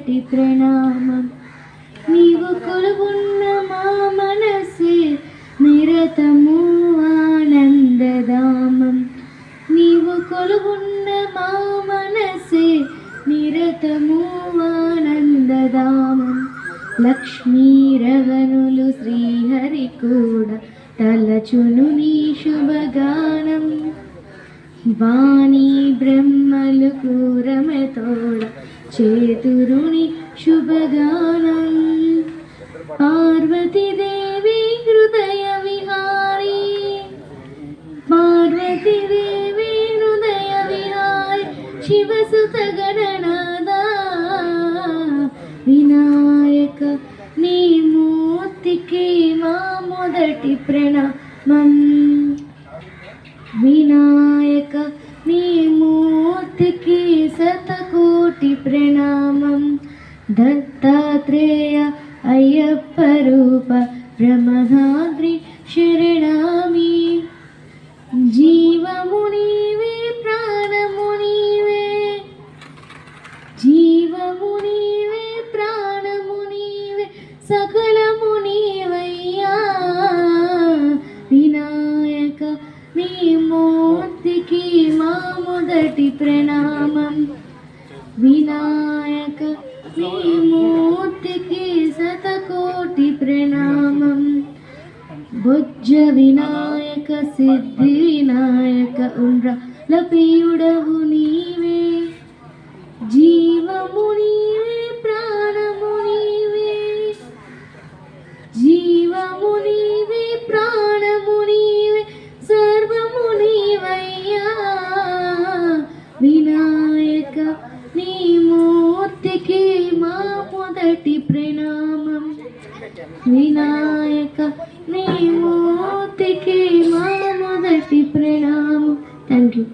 మొదటి ప్రణామం. నీవు కొలువున్న మా మనసే నిరతము ఆనందధామం. నీవు కొలువున్న మా మనసే నిరతము ఆనందధామం. లక్ష్మీరవనులు శ్రీహరి కూడా తలచును నీ శుభగానం. వాణి బ్రహ్మలు కూరమతోడ చేతురుని శుభగానం. పార్వతీదేవి హృదయ విహారి, పార్వతీదేవి హృదయ విహారి, శివసుత గణనాద వినాయక నీ మూర్తికి మా మొదటి ప్రణామం. వినాయక నీ మూర్తికి శతకోటి ప్రణామం. దత్తాత్రేయ అయ్యప్ప రూప బ్రహ్మధాద్రి శరణామి. జీవము నీవే ప్రాణము నీవే, జీవము నీవే ప్రాణము నీవే, సకలము నీవయ్యా. వినాయక నీ మూర్తికి మా మొదటి ప్రణామం. వినాయక నీ మూర్తికి శతకోటి ప్రణామం. బుజ్జ వినాయక సిద్ధి వినాయక ఉండ్రాల ప్రియుడవు నీవే. జీవము నీవే ప్రాణము నీవే, జీవము నీవే ప్రాణము నీవే, సర్వము నీవయ్యా. వినాయక నీ మూర్తికి మా మొదటి ప్రణామం. వినాయక నీ మూర్తికి మా మొదటి ప్రణామం. Thank you.